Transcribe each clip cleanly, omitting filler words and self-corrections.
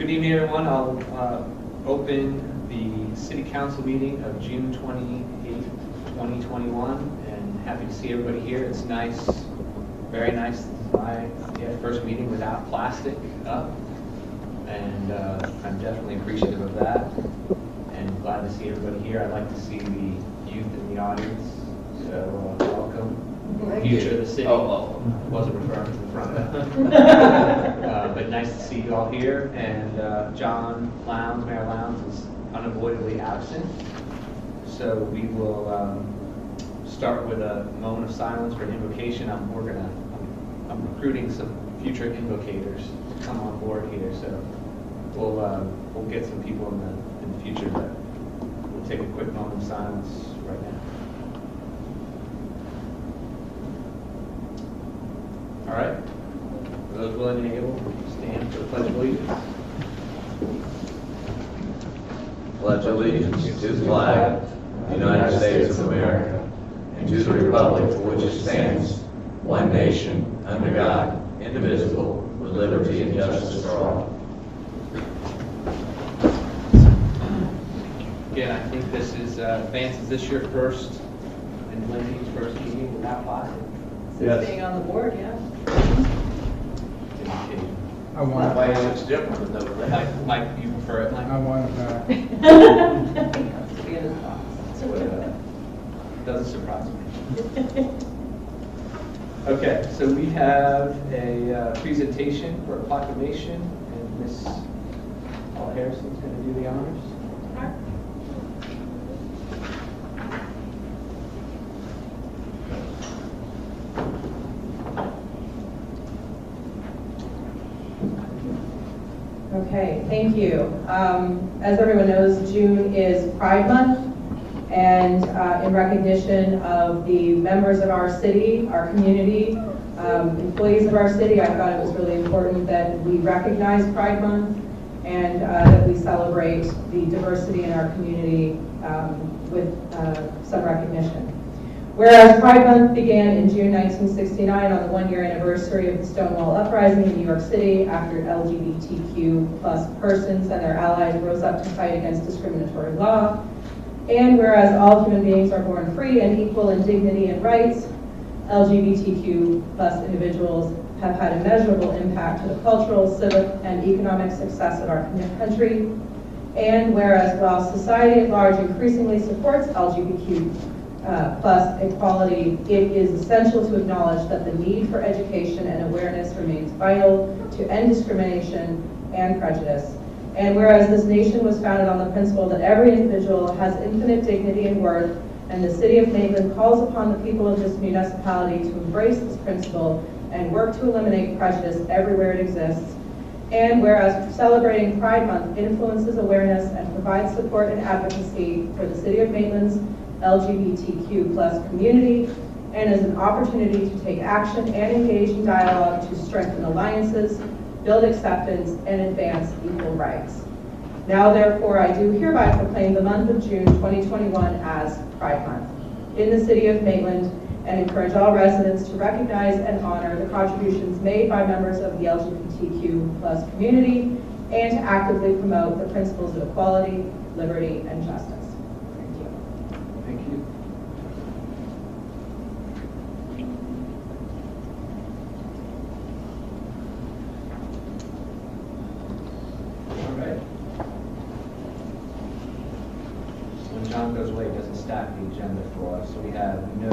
Good evening, everyone. I'll open the City Council meeting of June 28th, 2021, and happy to see everybody here. It's nice, very nice. This is my first meeting without plastic up, and I'm definitely appreciative of that, and glad to see everybody here. I'd like to see the youth in the audience, so welcome. Future of the city. Wasn't referring to the front. But nice to see you all here. And John Lowndes, Mayor Lowndes, is unavoidably absent. So we will start with a moment of silence for an invocation. I'm recruiting some future invocators to come on board here. So we'll get some people in the future, but we'll take a quick moment of silence right now. All right. For those willing and able, stand for the Pledge of Allegiance. Pledge allegiance to the flag of the United States of America and to the republic for which it stands, one nation, under God, indivisible, with liberty and justice for all. Again, I think this is, Vance, is this your first and Lindsay's first meeting without plastic? Yes. Staying on the board, yeah. I want it Why back. it's different than the other. Mike, you prefer it, Mike? I want it back. To be in his box. Doesn't surprise me. Okay, so we have a presentation for a proclamation, and Miss Paul Harrison's going to do the honors. Okay, thank you. As everyone knows, June is Pride Month, and in recognition of the members of our city, our community, employees of our city, I thought it was really important that we recognize Pride Month and that we celebrate the diversity in our community with some recognition. Whereas Pride Month began in June 1969 on the one-year anniversary of the Stonewall Uprising in New York City after LGBTQ plus persons and their allies rose up to fight against discriminatory law. And whereas all human beings are born free and equal in dignity and rights, LGBTQ plus individuals have had a measurable impact to the cultural, civic, and economic success of our country. And whereas while society at large increasingly supports LGBTQ plus equality, it is essential to acknowledge that the need for education and awareness remains vital to end discrimination and prejudice. And whereas this nation was founded on the principle that every individual has infinite dignity and worth, and the city of Maitland calls upon the people of this municipality to embrace this principle and work to eliminate prejudice everywhere it exists. And whereas celebrating Pride Month influences awareness and provides support and advocacy for the city of Maitland's LGBTQ plus community, and is an opportunity to take action and engage in dialogue to strengthen alliances, build acceptance, and advance equal rights. Now, therefore, I do hereby proclaim the month of June 2021 as Pride Month in the city of Maitland, and encourage all residents to recognize and honor the contributions made by members of the LGBTQ plus community, and to actively promote the principles of equality, liberty, and justice. Thank you. Thank you. All right. When John goes away, he doesn't stack the agenda for us, so we have no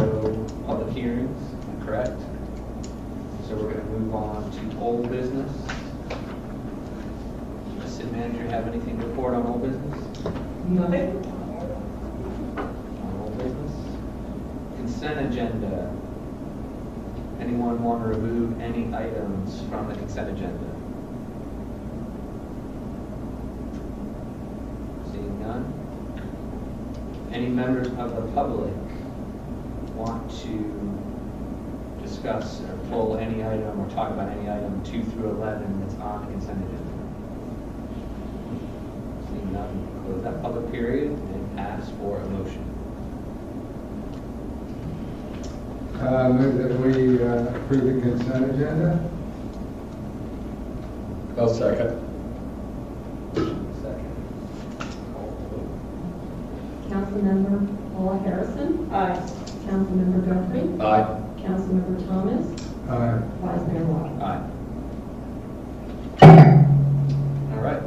public hearings, correct? So we're going to move on to old business. Does the city manager have anything to report on old business? Nothing. On old business? Consent agenda. Anyone want to remove any items from the consent agenda? Seeing none. Any members of the public want to discuss or pull any item or talk about any item 2 through 11 that's on the consent agenda? Seeing none, close that public period and ask for a motion. Move that we approve the consent agenda. I'll second. Councilmember Paula Harrison. Aye. Councilmember Guthrie. Aye. Councilmember Thomas. Aye. Vice Mayor Watt. Aye. All right,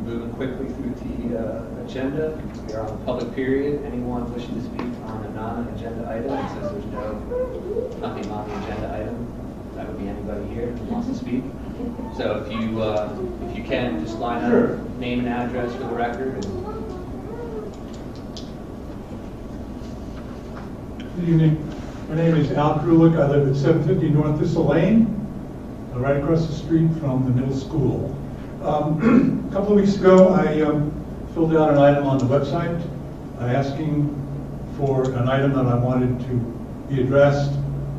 moving quickly through the agenda. We are on the public period. Anyone wishing to speak on a non-agenda item, since there's nothing on the agenda item, that would be anybody here who wants to speak. So if you can, just line up, name and address for the record. Good evening. My name is Al Krulik. I live at 750 North Thistle Lane, right across the street from the middle school. A couple of weeks ago, I filled out an item on the website asking for an item that I wanted to be addressed.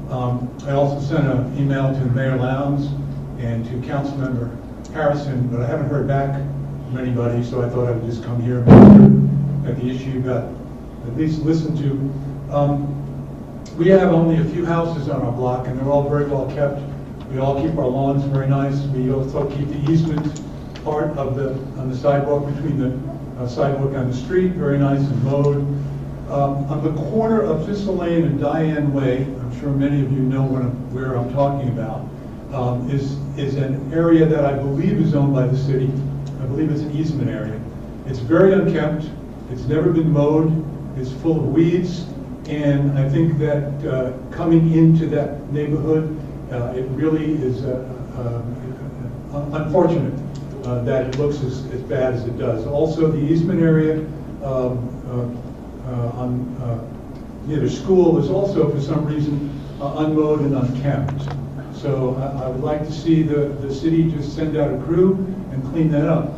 I also sent an email to Mayor Lowndes and to Councilmember Harrison, but I haven't heard back from anybody, so I thought I would just come here and make sure that the issue got at least listened to. We have only a few houses on our block, and they're all very well kept. We all keep our lawns very nice. We also keep the easement part of on the sidewalk between the sidewalk and the street very nice and mowed. On the corner of Thistle Lane and Diane Way, I'm sure many of you know where I'm talking about, is an area that I believe is owned by the city. I believe it's an easement area. It's very unkempt. It's never been mowed. It's full of weeds. And I think that coming into that neighborhood, it really is unfortunate that it looks as bad as it does. Also, the easement area near the school is also, for some reason, unmowed and unkempt. So I would like to see the city just send out a crew and clean that up.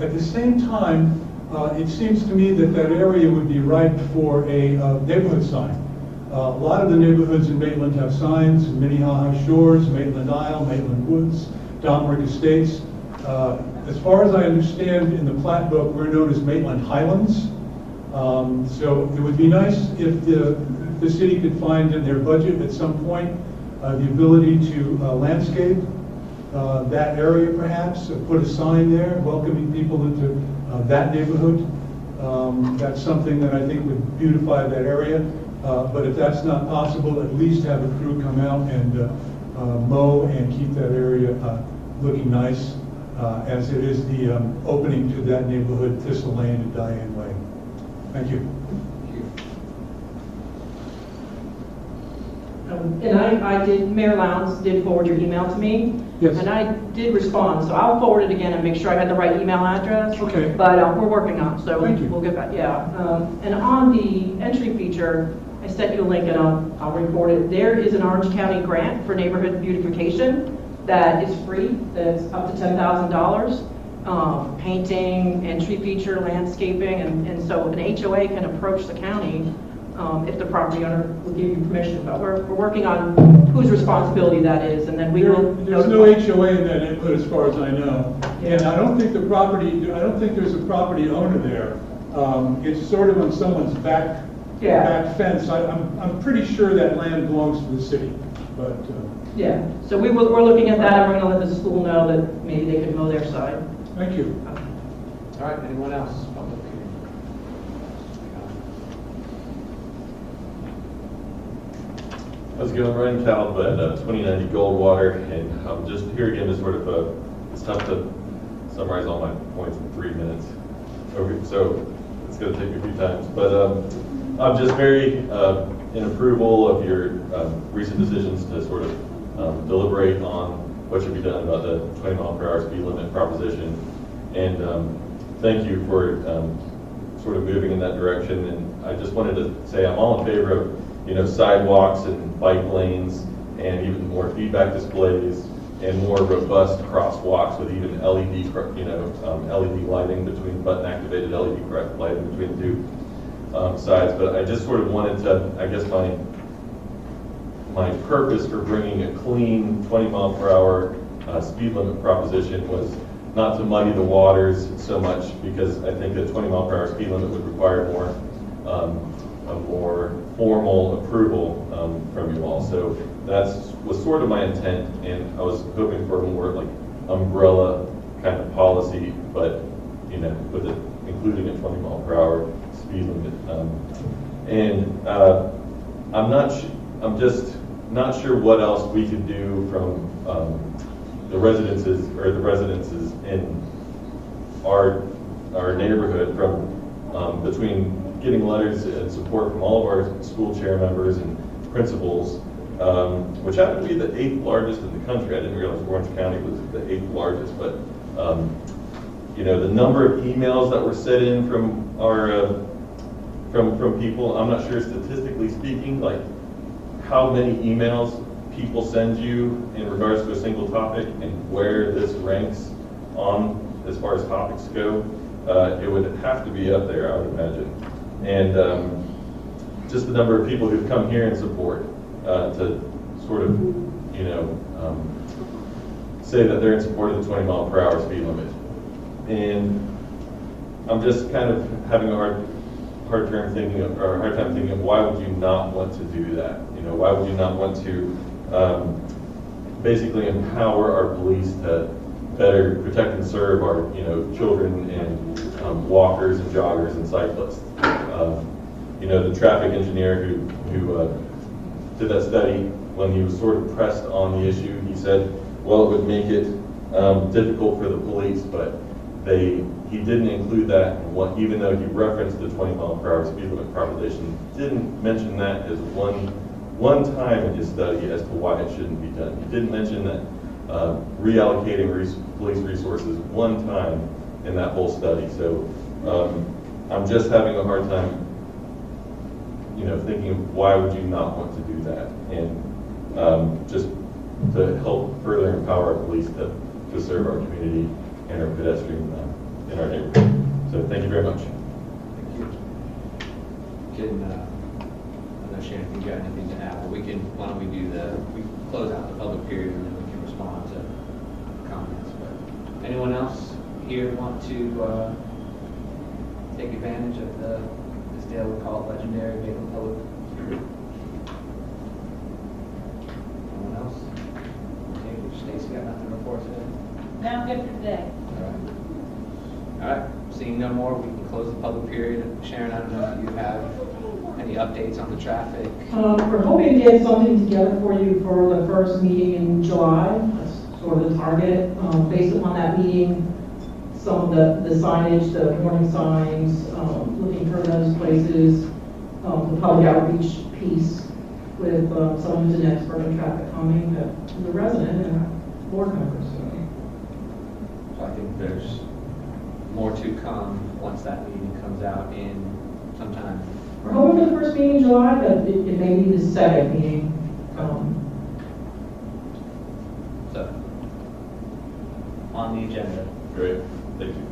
At the same time, it seems to me that area would be ripe for a neighborhood sign. A lot of the neighborhoods in Maitland have signs: Minnehaha Shores, Maitland Isle, Maitland Woods, Domrick Estates. As far as I understand, in the plat book, we're known as Maitland Highlands. So it would be nice if the city could find in their budget at some point the ability to landscape that area, perhaps, put a sign there welcoming people into that neighborhood. That's something that I think would beautify that area. But if that's not possible, at least have a crew come out and mow and keep that area looking nice, as it is the opening to that neighborhood, Thistle Lane and Diane Way. Thank you. And Mayor Lowndes did forward your email to me. Yes. And I did respond, so I'll forward it again and make sure I had the right email address. Okay. But we're working on it, so Thank you. we'll get back, yeah. And on the entry feature, I sent you a link and I'll report it. There is an Orange County grant for neighborhood beautification that is free, that's up to $10,000. Painting, entry feature, landscaping, and so an HOA can approach the county if the property owner will give you permission. But we're working on whose responsibility that is, and then we will. There's no HOA in that neighborhood, as far as I know, and I don't think there's a property owner there. It's sort of on someone's back fence. I'm pretty sure that land belongs to the city, but. Yeah, so we're looking at that, and we're going to let the school know that maybe they could mow their side. Thank you. All right, anyone else? Public hearing. How's it going? Ryan Talbot, 2090 Goldwater, and I'm just here again to sort of, it's tough to summarize all my points in 3 minutes. Okay, so it's going to take me a few times, but I'm just very in approval of your recent decisions to sort of deliberate on what should be done about the 20-mile-per-hour speed limit proposition, and thank you for sort of moving in that direction. And I just wanted to say I'm all in favor of sidewalks and bike lanes and even more feedback displays and more robust crosswalks with even LED LED lighting between button-activated LED lighting between the two sides. But I just sort of wanted to, I guess my purpose for bringing a clean 20-mile-per-hour speed limit proposition was not to muddy the waters so much, because I think that 20-mile-per-hour speed limit would require a more formal approval from you all. So was sort of my intent, and I was hoping for a more like umbrella kind of policy, but with it including a 20-mile-per-hour speed speed limit. I'm just not sure what else we could do from the residences in our neighborhood, from between getting letters and support from all of our school chair members and principals, which happen to be the 8th largest in the country. I didn't realize Orange County was the 8th largest, but the number of emails that were sent in from our from people, I'm not sure statistically speaking, like how many emails people send you in regards to a single topic and where this ranks on as far as topics go. It would have to be up there, I would imagine. And just the number of people who've come here in support to sort of, say that they're in support of the 20-mile-per-hour speed limit. And I'm just kind of having a hard time thinking of why would you not want to do that? Why would you not want to basically empower our police to better protect and serve our children and walkers and joggers and cyclists? The traffic engineer who did that study, when he was sort of pressed on the issue, he said, well, it would make it difficult for the police, but he didn't include that in what, even though he referenced the 20-mile-per-hour speed limit proposition, didn't mention that as one time in his study as to why it shouldn't be done. He didn't mention that reallocating police resources one time in that whole study. So I'm just having a hard time, thinking of why would you not want to do that, and just to help further empower our police to serve our community and our pedestrians in our neighborhood. So thank you very much. Thank you. I'm not sure if you got anything to add, but why don't we close out the public period and then we can respond to comments. But anyone else here want to take advantage of this day we call it legendary Maitland Public Period? Anyone else? Okay, Stacy got nothing to report today? No, I'm good for today. All right, seeing no more, we can close the public period. Sharon, I don't know if you have any updates on the traffic. We're hoping to get something together for you for the first meeting in July. That's sort of the target. Based upon that meeting, some of the signage, the warning signs, looking for those places, the public outreach piece with someone who's an expert in traffic calming, the resident and board members. So I think there's more to come once that meeting comes out in sometime. We're hoping for the first meeting in July, but it may be the second meeting. So, on the agenda. Great, thank you.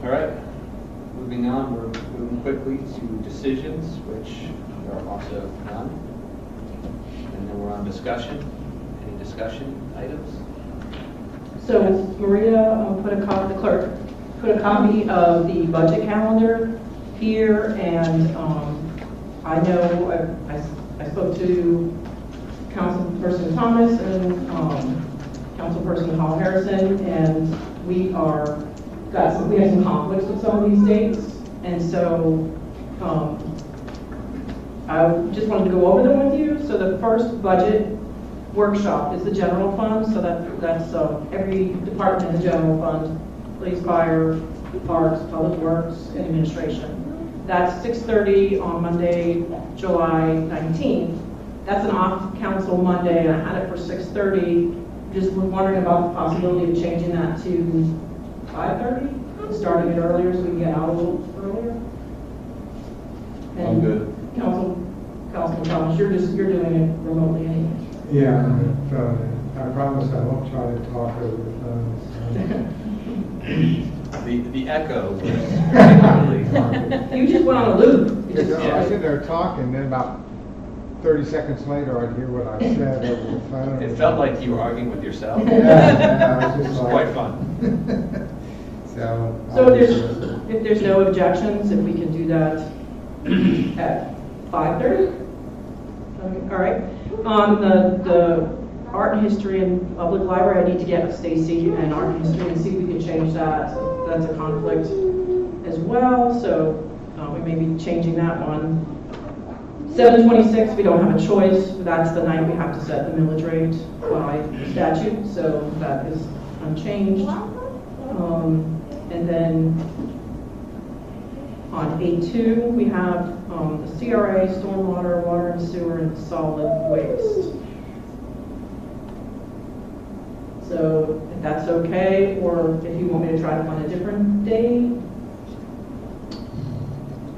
All right, moving on, we're moving quickly to decisions, which are also none. And then we're on discussion. Any discussion items? So Maria the clerk put a copy of the budget calendar here, and I know I spoke to Councilperson Thomas and Councilperson Hall Harrison, and we have some conflicts with some of these dates, and so I just wanted to go over them with you. So the first budget workshop is the general fund, so that's every department in the general fund: police, fire, parks, public works, and administration. That's 6:30 on Monday, July 19th. That's an off-council Monday, and I had it for 6:30. Just wondering about the possibility of changing that to 5:30, starting it earlier so we can get out a little earlier. And I'm good. Councilman Thomas, you're doing it remotely anyway. Yeah, I promise I won't try to talk over the phone. The echo was particularly hard. You just went on a loop. You just- I sit there talking, then about 30 seconds later, I'd hear what I said over the phone. It felt like you were arguing with yourself. Yeah, It was quite fun. So if there's no objections, if we can do that at 5:30? Okay, all right. On the art and history and public library, I need to get with Stacy and art and history and see if we can change that. That's a conflict as well, so we may be changing that one. 7/26, we don't have a choice. That's the night we have to set the millage rate by statute, so that is unchanged. And then on 8/2, we have the CRA, stormwater, water and sewer, and solid waste. So if that's okay, or if you want me to try to find a different date.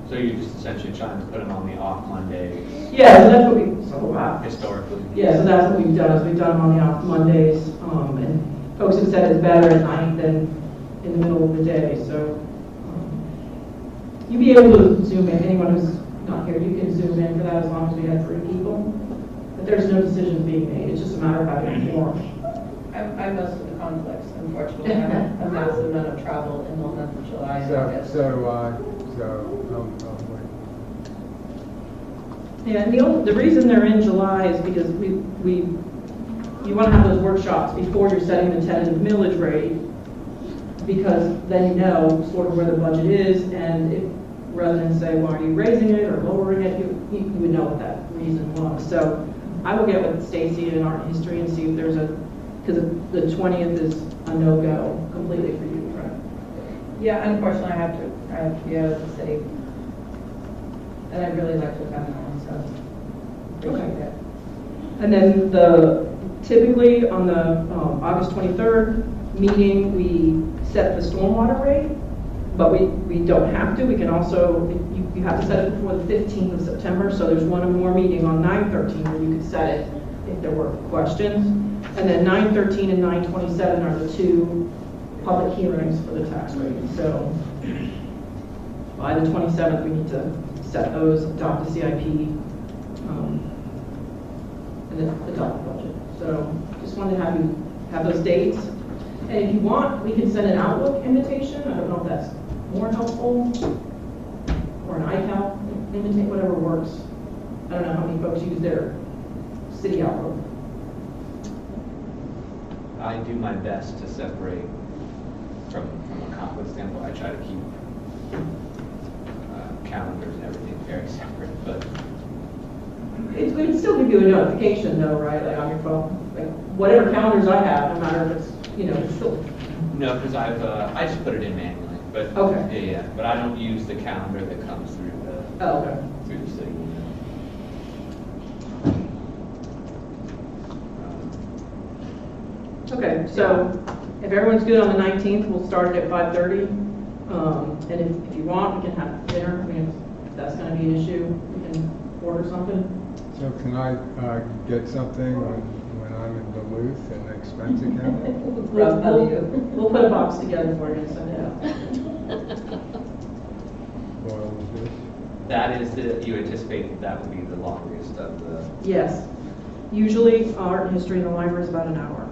So you're just essentially trying to put them on the off Monday Yeah, so that's what we, so wow. historically? Yeah, so that's what we've done, is we've done them on the off Mondays, and folks have said it's better at night than in the middle of the day, so. You'll be able to Zoom in, anyone who's not here, you can Zoom in for that as long as we have 3 people. But there's no decisions being made, it's just a matter of having a forum. I most of the conflicts, unfortunately. I have a massive amount of travel in the month of July and August. So do I, so, Yeah, and the reason they're in July is because you want to have those workshops before you're setting the tentative millage rate, because then you know sort of where the budget is, and if residents say, well, are you raising it or lowering it, you would know what that reason was. So I will get with Stacy in Art and History and see if there's because the 20th is a no-go completely for you, right? Yeah, unfortunately, I have to be out of the city. And I'd really like to come home, so appreciate it. And then typically on the August 23rd meeting, we set the stormwater rate, but we don't have to. We can also, you have to set it before the 15th of September, so there's one more meeting on 9/13 where you could set it if there were questions. And then 9/13 and 9/27 are the 2 public hearings for the tax rate. So by the 27th, we need to set those, adopt the CIP, and then adopt the budget. So just wanted to have you have those dates. And if you want, we can send an Outlook invitation. I don't know if that's more helpful, or an iCal invitation, whatever works. I don't know how many folks use their city Outlook. I do my best to separate from a conflict standpoint. I try to keep calendars and everything very separate, but It would still give you a notification though, right, like on your phone? Like whatever calendars I have, no matter if it's, it's still. no, because I just put it in manually. But Okay. yeah, but I don't use the calendar that comes through Oh, okay. the city. Okay, so if everyone's good on the 19th, we'll start it at 5:30. And if you want, we can have dinner. I mean, if that's going to be an issue, we can order something. so can I get something when I'm in Duluth, an expense account? We'll put a box together for you and send it out. Boiled fish? That is you anticipate that would be the longest of the. Yes. Usually, art and history in the library is about an hour.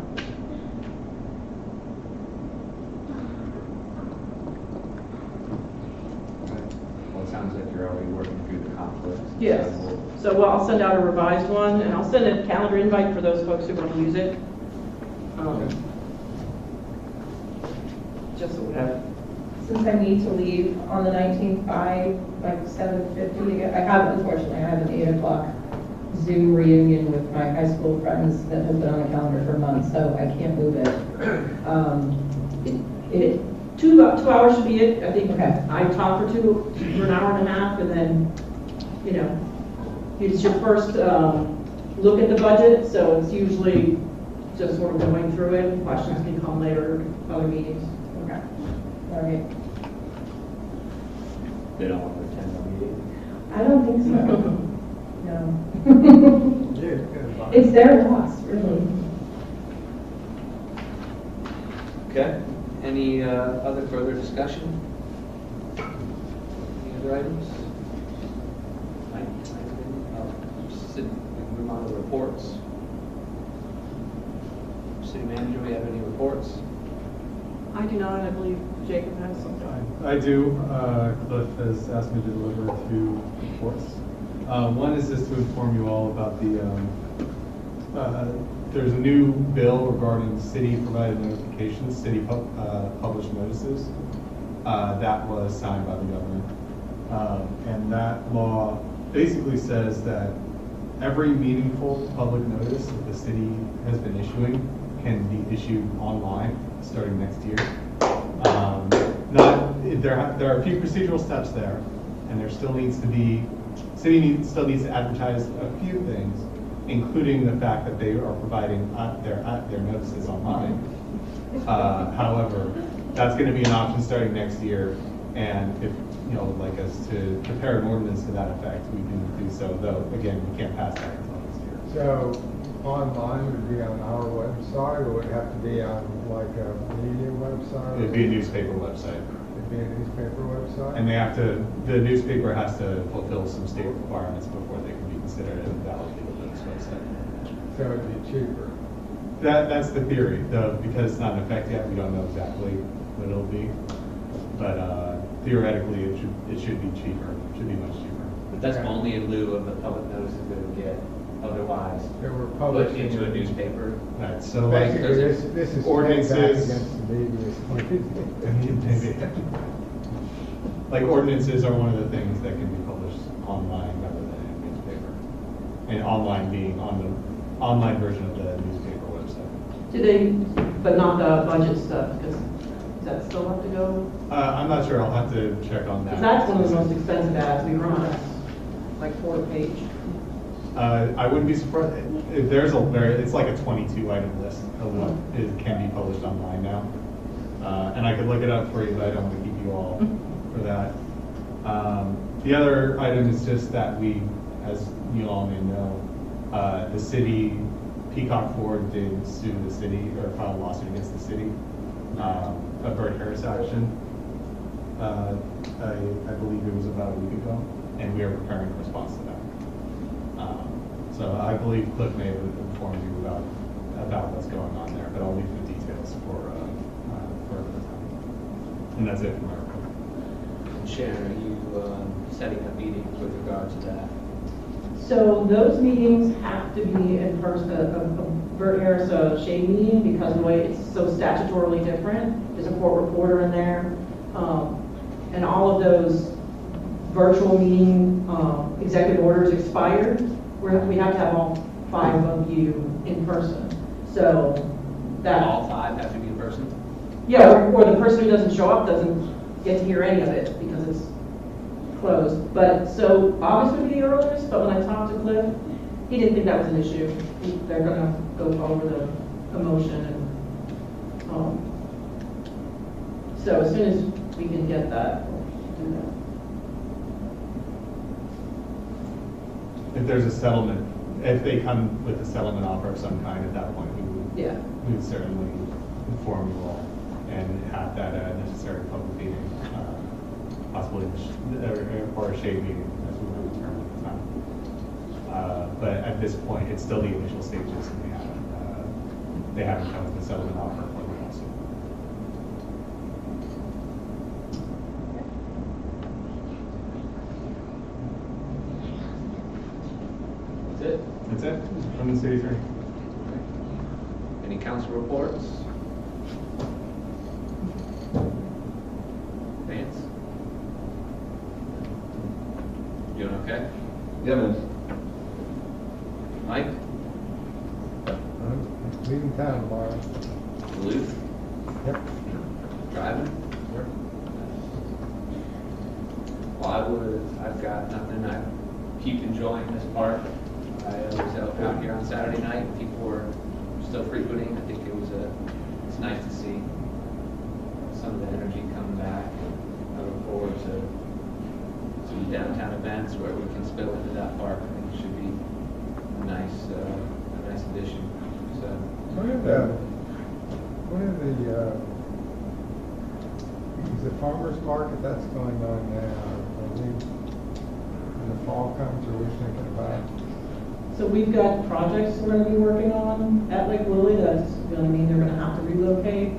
Well, it sounds like you're already working through the conflicts. Yes. So I'll send out a revised one, and I'll send a calendar invite for those folks who want to use it. Just so we have. Since I need to leave on the 19th by like 7:50 to get, unfortunately, I have an 8 o'clock Zoom reunion with my high school friends that has been on the calendar for months, so I can't move it. 2 hours should be it. I think. Okay. I talk for an hour and a half, and then, it's your first look at the budget, so it's usually just sort of going through it. Questions can come later, other meetings. Okay. All right. They don't want to attend the meeting. I don't think so. No. It's their loss, really. Okay. Any other further discussion? Any other items? Move on to the reports. City manager, we have any reports? I do not. I believe Jacob has something. I do. Cliff has asked me to deliver 2 reports. One is just to inform you all about there's a new bill regarding city provided notifications, city published notices. that was signed by the governor. And that law basically says that every meaningful public notice that the city has been issuing can be issued online starting next year. There are a few procedural steps there, and there still needs to be, still needs to advertise a few things, including the fact that they are providing their notices online. However, that's going to be an option starting next year, and if you know, like us to prepare an ordinance to that effect, we can do so. Though again, we can't pass that until next year. So online would be on our website, or would it have to be on like a media website? It'd be a newspaper website. It'd be a newspaper website? And they have to, the newspaper has to fulfill some state requirements before they can be considered a valid legal notice website. So it'd be cheaper. That's the theory, though, because it's not in effect yet, we don't know exactly what it'll be. But theoretically, it should be cheaper, it should be much cheaper. But that's only in lieu of the public notices that would get otherwise They were put published into a newspaper. Right, so like, Basically, this is ordinances- back against the media. like ordinances are one of the things that can be published online rather than in a newspaper. And online being on the online version of the newspaper website. Do they, but not the budget stuff, because does that still have to go? I'm not sure, I'll have to check on that. Because that's one of the most expensive ads we run, like 4-page. I wouldn't be surprised, if there's it's like a 22 item list of what can be published online now. And I could look it up for you, but I don't want to keep you all for that. The other item is just that we, as you all may know, the city, Peacock Ford did sue the city, or filed a lawsuit against the city, a Bert Harris action. I believe it was about a week ago, and we are preparing a response to that. So I believe Cliff may have informed you about what's going on there, but I'll leave the details for another time. And that's it for my report. Sharon, are you setting up meetings with regard to that? So those meetings have to be in person, a Bert Harris shade meeting, because the way it's so statutorily different. There's a court reporter in there. And all of those virtual meeting executive orders expired. We have to have all 5 of you in person. So that. All 5 have to be in person? Yeah, or the person who doesn't show up doesn't get to hear any of it because it's closed. But so August would be the earliest, but when I talked to Cliff, he didn't think that was an issue. They're gonna go over the motion and, so as soon as we can get that, we'll do that. If there's a settlement, if they come with a settlement offer of some kind, at that point, Yeah. we would certainly inform you all and have that necessary public meeting, possibly, or a shade meeting, as we would term at the time. But at this point, it's still the initial stages, and they haven't come with a settlement offer for the lawsuit. That's it? That's it from the city attorney. Any council reports? Vance? Doing okay? Yeah, man. Mike? I'm leaving town tomorrow. Duluth? Yep. Driving? Well, I've got nothing. I keep enjoying this park. I was out here on Saturday night, and people were still frequenting. I think it's nice to see some of the energy come back. I look forward to downtown events where we can spill into that park. I think it should be a nice addition. So, is the farmer's market that's going on now? When the fall comes, are we thinking about? So we've got projects we're gonna be working on at Lake Lily, that's gonna mean they're gonna have to relocate.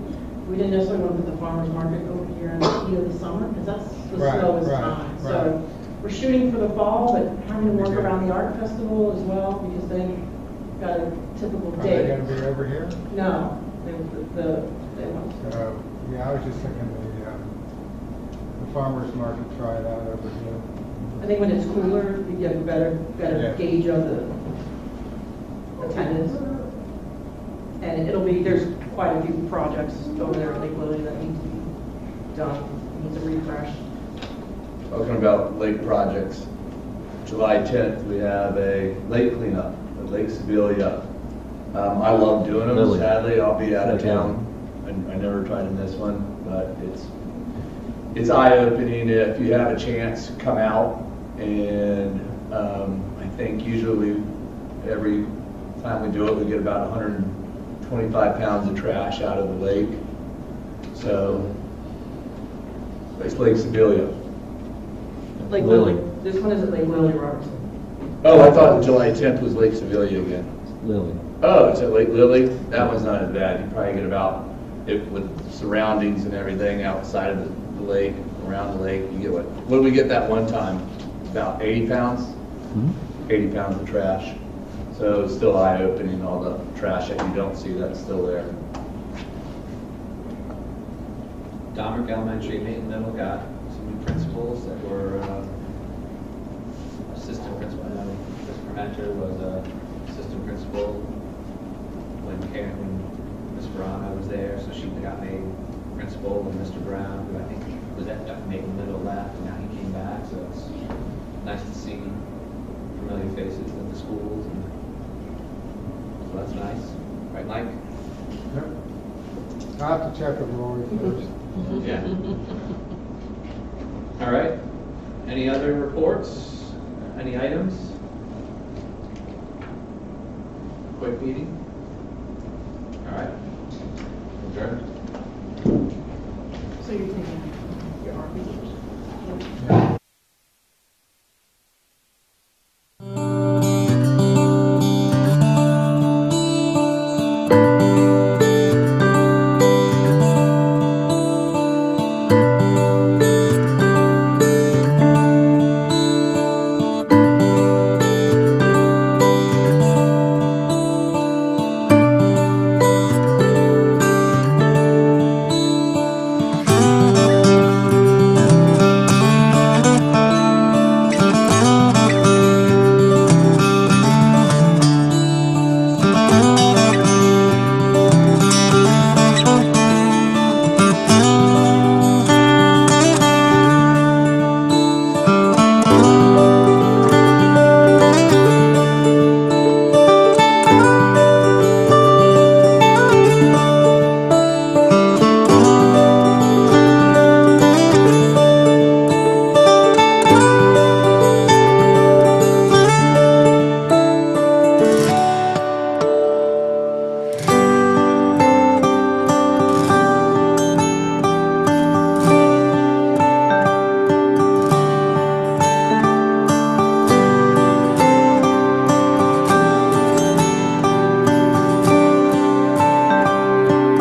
We didn't necessarily want to put the farmer's market over here in the heat of the summer, because that's the slowest time. So we're shooting for the fall, but having to work around the art festival as well, because they've got a typical Are they date. gonna be over here? No, they want. Yeah, I was just thinking farmer's market try it out over here. I think when it's cooler, you get a better Yeah. gauge of the attendance. And it'll be, there's quite a few projects over there at Lake Lily that need to be done, needs a refresh. Talking about lake projects, July 10th, we have a lake cleanup at Lake Sebelia. I love doing them. Lily. Sadly, I'll be out of Okay. town. I never try to miss one, but it's eye-opening. If you have a chance, come out. And I think usually every time we do it, we get about 125 pounds of trash out of the lake. So it's Lake Sebelia. Lake Lily. Lily. This one is at Lake Lily, Robertson. Oh, I thought July 10th was Lake Sebelia again. Lily. Oh, it's at Lake Lily? That one's not as bad. You probably get about, with surroundings and everything outside of the lake, around the lake, you get what did we get that one time? About 80 pounds? 80 pounds of trash. So it's still eye-opening, all the trash that you don't see, that's still there. Domrick Elementary, Maitland Middle got some new principals that were assistant principal. I know Chris Permenter was assistant principal when Ms. Verano was there, so she got made principal, and Mr. Brown, who I think was at Maitland Middle, left, and now he came back, so it's nice to see familiar faces at the schools, and so that's nice. Right, Mike? Yep. I'll have to check with Lori first. Yeah. All right. Any other reports? Any items? Quick meeting? All right. Adjourned.